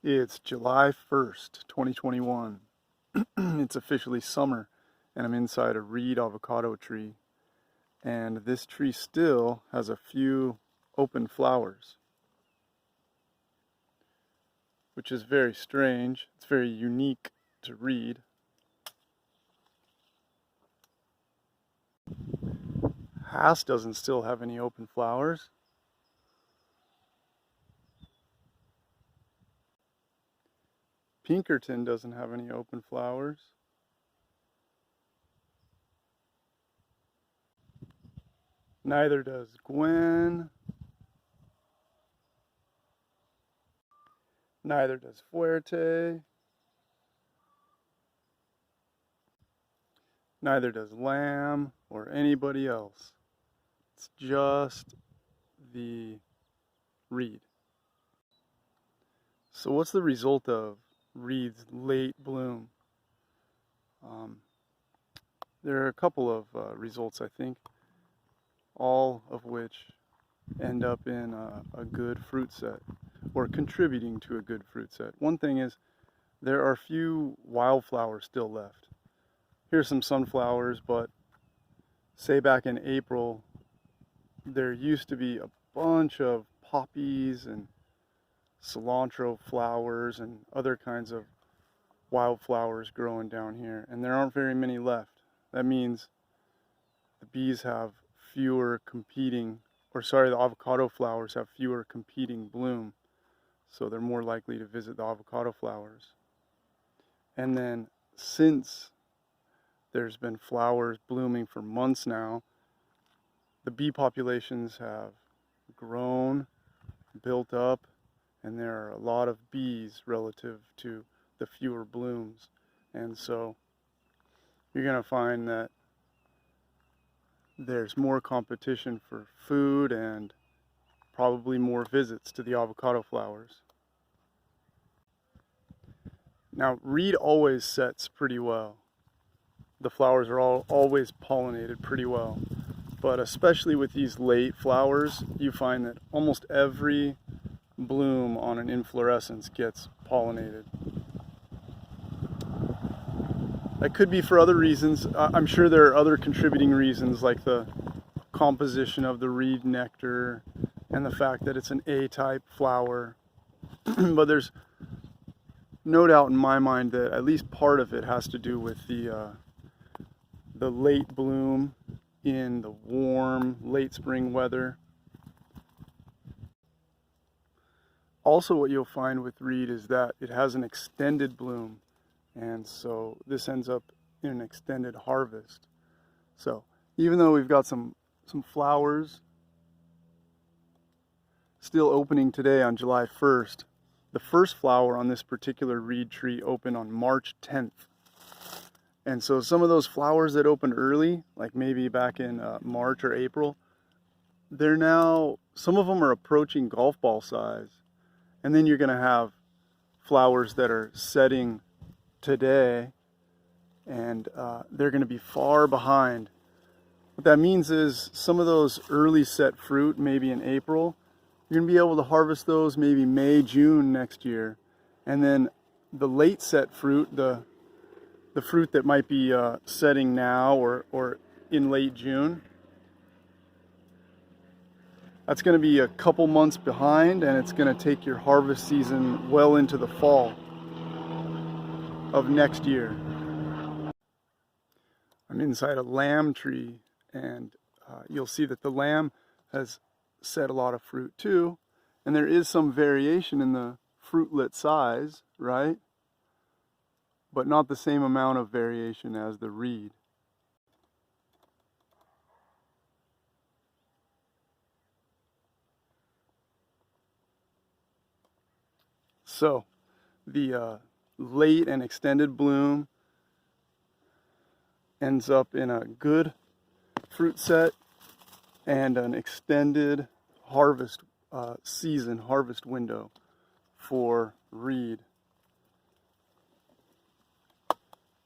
It's July 1st, 2021. It's officially summer, and I'm inside a reed avocado tree. And this tree still has a few open flowers, which is very strange. It's very unique to reed. Hass doesn't still have any open flowers. Pinkerton doesn't have any open flowers. Neither does Gwen. Neither does Fuerte. Neither does Lamb or anybody else. It's just the reed. So what's the result of reed's late bloom? There are a couple of results, I think, all of which end up in a good fruit set, or contributing to a good fruit set. One thing is, there are few wildflowers still left. Here's some sunflowers, but say back in April, there used to be a bunch of poppies and cilantro flowers and other kinds of wildflowers growing down here, and there aren't very many left. That means the bees have fewer competing, the avocado flowers have fewer competing bloom, so they're more likely to visit the avocado flowers. And then since there's been flowers blooming for months now, the bee populations have grown, built up, and there are a lot of bees relative to the fewer blooms. And so you're going to find that there's more competition for food and probably more visits to the avocado flowers. Now, reed always sets pretty well. The flowers are always pollinated pretty well. But especially with these late flowers, you find that almost every bloom on an inflorescence gets pollinated. That could be for other reasons. I'm sure there are other contributing reasons, like the composition of the reed nectar and the fact that it's an A-type flower. But there's no doubt in my mind that at least part of it has to do with the late bloom in the warm late spring weather. Also, what you'll find with reed is that it has an extended bloom, and so this ends up in an extended harvest. So even though we've got some flowers still opening today on July 1st, the first flower on this particular reed tree opened on March 10th. And so some of those flowers that opened early, like maybe back in March or April, they're now, some of them are approaching golf ball size. And then you're going to have flowers that are setting today, and they're going to be far behind. What that means is some of those early set fruit, maybe in April, you're going to be able to harvest those maybe May, June next year. And then the late set fruit, the fruit that might be setting now or in late June, that's going to be a couple months behind, and it's going to take your harvest season well into the fall of next year. I'm inside a lamb tree, and you'll see that the lamb has set a lot of fruit too, and there is some variation in the fruitlet size, right? But not the same amount of variation as the reed. So the late and extended bloom ends up in a good fruit set and an extended harvest season, harvest window for reed.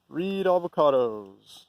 Reed avocados.